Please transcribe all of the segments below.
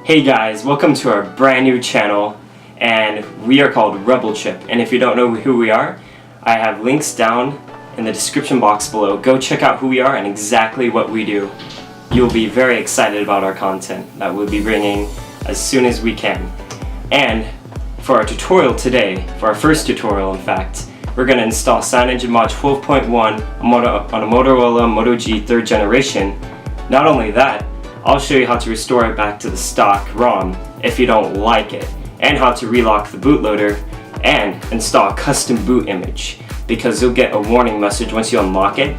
Hey guys, welcome to our brand new channel, and we are called Rebel Chip. And if you don't know who we are, I have links down in the description box below. Go check out who we are and exactly what we do. You'll be very excited about our content that we'll be bringing as soon as we can. And for our tutorial today, for our first tutorial in fact, we're going to install CyanogenMod 12.1 on a Motorola Moto G 3rd generation. Not only that, I'll show you how to restore it back to the stock ROM if you don't like it, and how to relock the bootloader and install a custom boot image, because you'll get a warning message once you unlock it.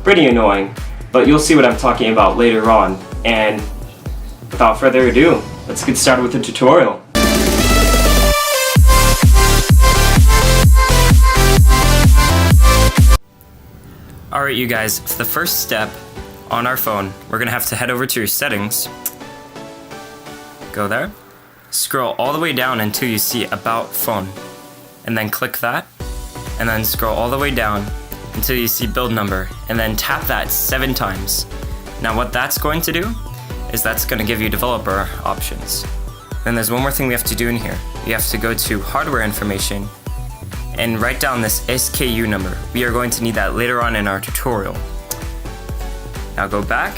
Pretty annoying, but you'll see what I'm talking about later on. And without further ado, let's get started with the tutorial. Alright you guys, for the first step on our phone, we're going to have to head over to your settings, go there, scroll all the way down until you see About Phone, and then click that, and then scroll all the way down until you see Build Number, and then tap that 7 times. Now what that's going to do is that's going to give you developer options. Then there's one more thing we have to do in here. You have to go to Hardware Information and write down this SKU number. We are going to need that later on in our tutorial. Now go back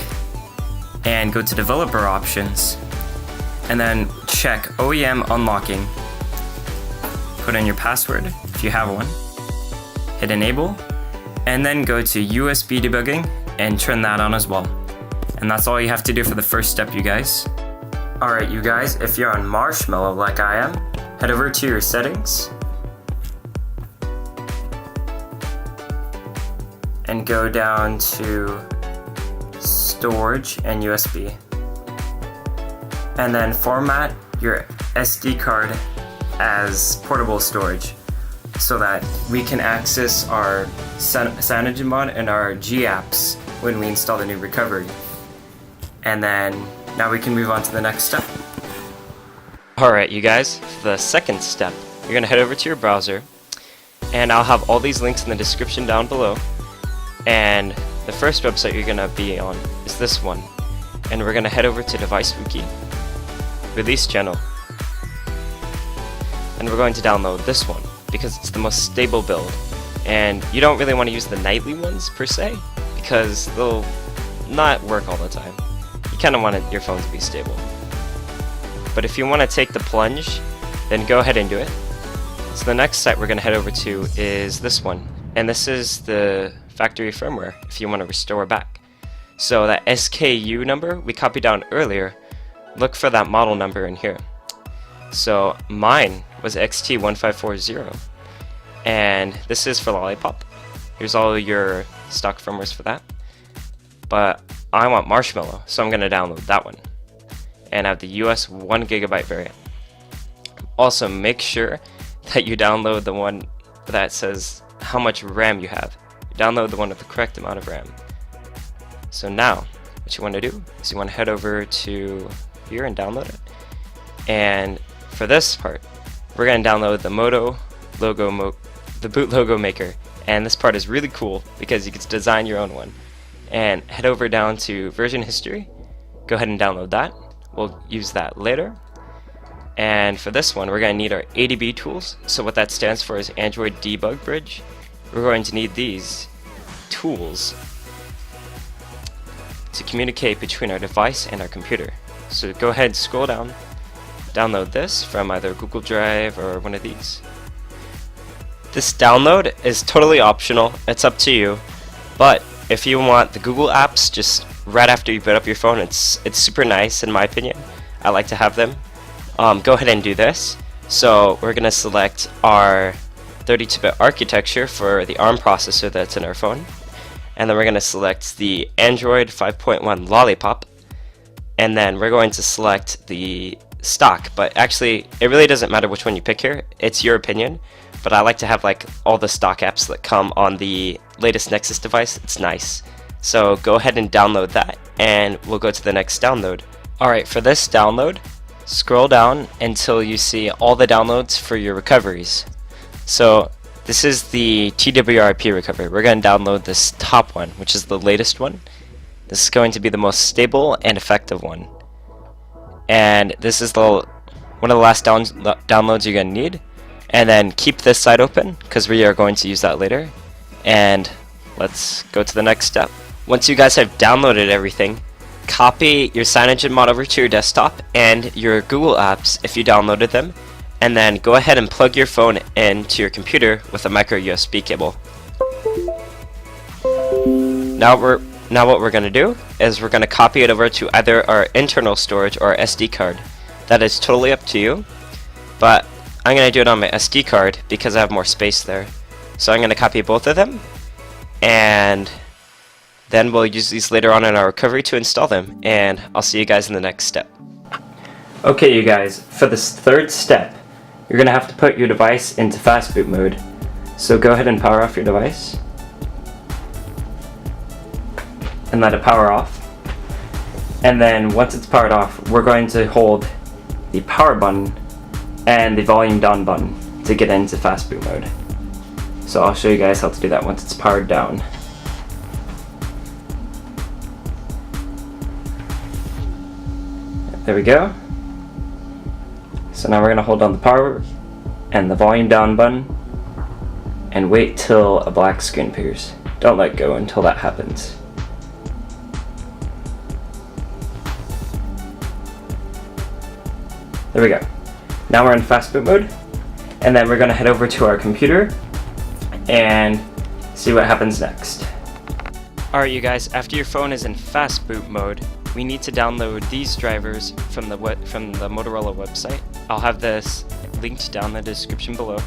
and go to Developer Options and then check OEM Unlocking. Put in your password if you have one. Hit Enable and then go to USB Debugging and turn that on as well. And that's all you have to do for the first step, you guys. Alright you guys, if you're on Marshmallow like I am, head over to your settings and go down to Storage and USB, and then format your SD card as portable storage so that we can access our CyanogenMod and our G apps when we install the new recovery. And then now we can move on to the next step. Alright you guys, for the second step, you're going to head over to your browser, and I'll have all these links in the description down below. And the first website you're going to be on is this one, and we're going to head over to Device Wiki, Release Channel, and we're going to download this one because it's the most stable build. And you don't really want to use the nightly ones per se because they'll not work all the time. You kind of want your phone to be stable. But if you want to take the plunge, then go ahead and do it. So the next site we're going to head over to is this one, and this is the factory firmware if you want to restore back. So that SKU number we copied down earlier, look for that model number in here. So mine was XT1540, and this is for Lollipop. Here's all your stock firmwares for that. But I want Marshmallow, so I'm going to download that one and have the US 1GB variant. Also make sure that you download the one that says how much RAM you have. Download the one with the correct amount of RAM. So now, what you want to do is you want to head over to here and download it. And for this part, we're going to download the Moto logo, the boot logo maker. And this part is really cool because you get to design your own one. And head over down to version history. Go ahead and download that. We'll use that later. And for this one, we're going to need our ADB tools. So what that stands for is Android Debug Bridge. We're going to need these tools to communicate between our device and our computer. So go ahead and scroll down, download this from either Google Drive or one of these. This download is totally optional, it's up to you, but if you want the Google apps just right after you boot up your phone, it's super nice in my opinion. I like to have them. Go ahead and do this. So we're going to select our 32-bit architecture for the ARM processor that's in our phone, and then we're going to select the Android 5.1 Lollipop, and then we're going to select the stock. But actually it really doesn't matter which one you pick here, it's your opinion, but I like to have like all the stock apps that come on the latest Nexus device. It's nice. So go ahead and download that, and we'll go to the next download. Alright, for this download, scroll down until you see all the downloads for your recoveries. So this is the twrp recovery. We're going to download this top one, which is the latest one. This is going to be the most stable and effective one. and this is one of the last downloads you're going to need. And then keep this side open because we are going to use that later. And let's go to the next step. Once you guys have downloaded everything, copy your Lineage mod over to your desktop and your Google apps if you downloaded them, and then go ahead and plug your phone into your computer with a micro USB cable. Now what we're going to do is we're going to copy it over to either our internal storage or our SD card. That is totally up to you, but I'm going to do it on my SD card because I have more space there. So I'm going to copy both of them, and then we'll use these later on in our recovery to install them, and I'll see you guys in the next step. Okay, you guys, for this third step, you're going to have to put your device into fastboot mode. So go ahead and power off your device, and let it power off. And then once it's powered off, we're going to hold the power button and the volume down button to get into fastboot mode. So I'll show you guys how to do that once it's powered down. There we go. So now we're going to hold down the power and the volume down button and wait till a black screen appears. Don't let go until that happens. There we go. Now we're in fastboot mode, and then we're going to head over to our computer and see what happens next. Alright, you guys, after your phone is in fastboot mode, we need to download these drivers from the Motorola website. I'll have this linked down in the description below.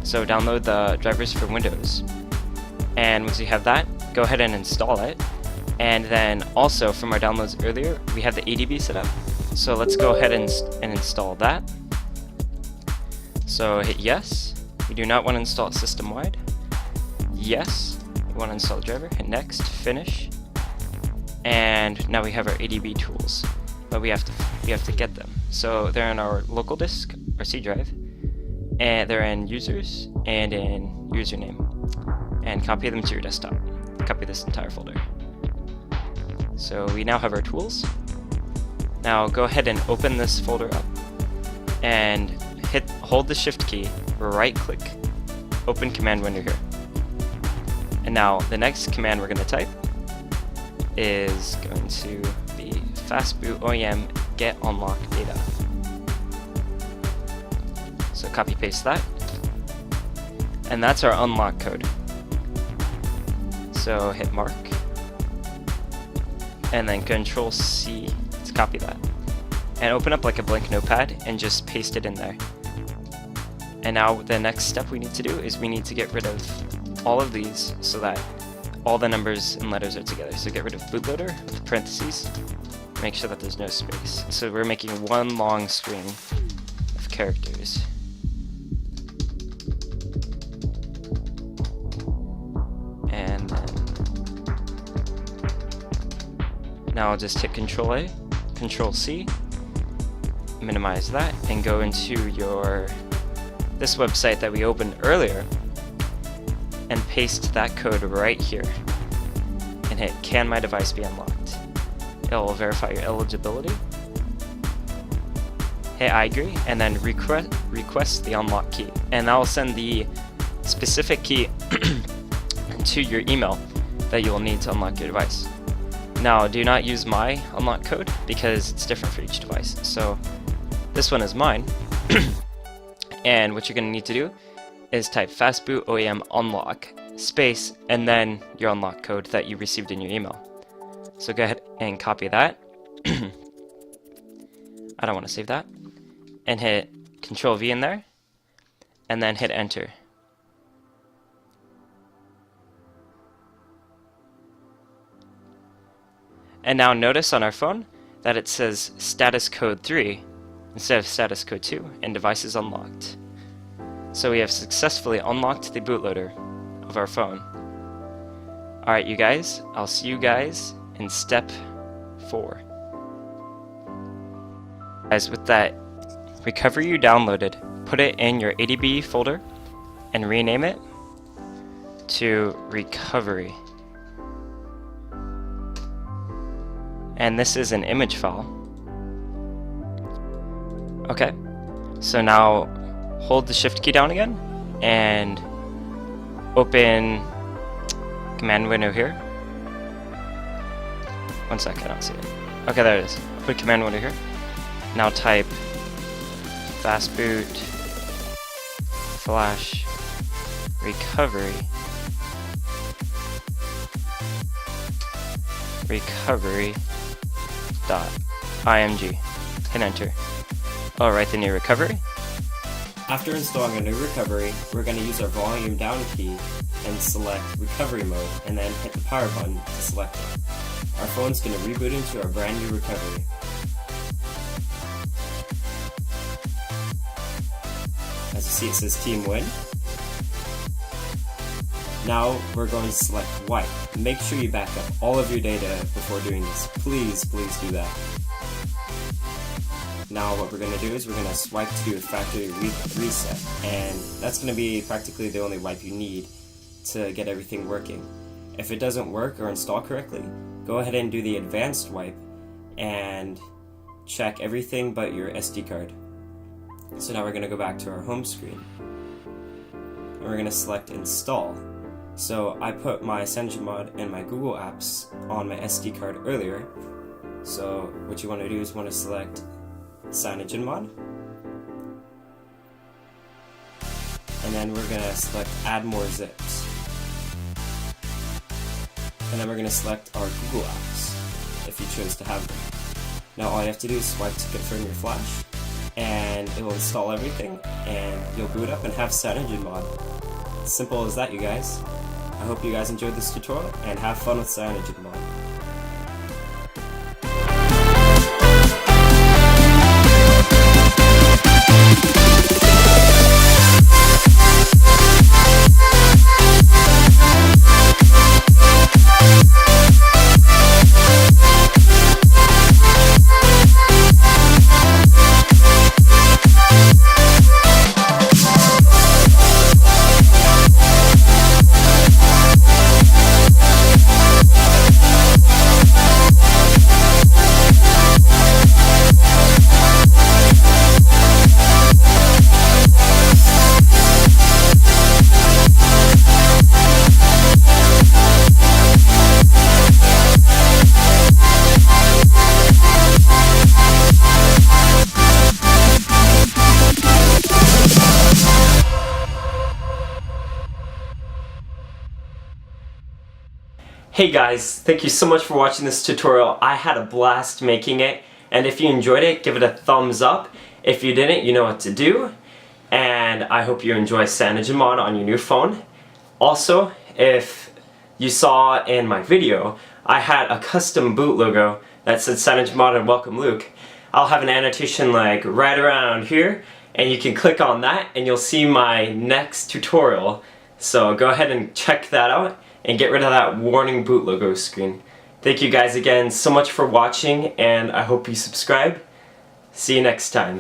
So download the drivers for Windows. And once you have that, go ahead and install it. And then also from our downloads earlier, we have the ADB set up. So let's go ahead and install that. So hit yes. We do not want to install it system-wide. Yes. We want to install the driver. Hit next. Finish. And now we have our ADB tools, but we have to get them. So they're in our local disk, or C drive, and they're in users and in username. And copy them to your desktop. Copy this entire folder. So we now have our tools. Now go ahead and open this folder up and hold the shift key, right click, open command when you're here. And now the next command we're going to type is going to be fastboot OEM get unlock data. So copy paste that, and that's our unlock code. So hit mark, and then Control C to copy that, and open up like a blank notepad and just paste it in there. And now the next step we need to do is we need to get rid of all of these so that all the numbers and letters are together. So get rid of bootloader with parentheses, make sure that there's no space. So we're making one long string of characters. And then now I'll just hit Control A, Control C, minimize that, and go into this website that we opened earlier and paste that code right here and hit can my device be unlocked. It will verify your eligibility. Hit I agree and then request the unlock key, and that will send the specific key to your email that you will need to unlock your device. Now do not use my unlock code because it's different for each device. So this one is mine. And what you're going to need to do is type fastboot OEM unlock space and then your unlock code that you received in your email. So go ahead and copy that. I don't want to save that. And hit Control V in there and then hit enter. And now notice on our phone that it says status code 3 instead of status code 2 and device is unlocked. So we have successfully unlocked the bootloader of our phone. Alright you guys, I'll see you guys in step 4. Guys, with that recovery you downloaded, put it in your ADB folder and rename it to recovery. And this is an image file. Okay, so now hold the shift key down again and open command window here. One sec, I don't see it. Okay, there it is. Put command window here. Now type fastboot flash recovery.img. Hit enter. I'll write the new recovery. After installing a new recovery, we're going to use our volume down key and select recovery mode, and then hit the power button to select it. Our phone's going to reboot into our brand new recovery. As you see, it says Team Win. Now we're going to select wipe. Make sure you back up all of your data before doing this. Please, please do that. Now what we're going to do is we're going to swipe to do a factory reset, and that's going to be practically the only wipe you need to get everything working. If it doesn't work or install correctly, go ahead and do the advanced wipe and check everything but your SD card. So now we're going to go back to our home screen, and we're going to select install. So I put my CyanogenMod and my Google apps on my SD card earlier, so what you want to do is want to select CyanogenMod, and then we're going to select add more zips, and then we're going to select our Google apps if you chose to have them. Now all you have to do is swipe to confirm your flash, and it will install everything, and you'll boot up and have CyanogenMod. Simple as that, you guys. I hope you guys enjoyed this tutorial, and have fun with CyanogenMod. Hey guys, thank you so much for watching this tutorial. I had a blast making it, and if you enjoyed it, give it a thumbs up. If you didn't, you know what to do. And I hope you enjoy CyanogenMod on your new phone. Also, if you saw in my video, I had a custom boot logo that said CyanogenMod and Welcome Luke. I'll have an annotation like right around here, and you can click on that and you'll see my next tutorial. So go ahead and check that out and get rid of that warning boot logo screen. Thank you guys again so much for watching, and I hope you subscribe. See you next time.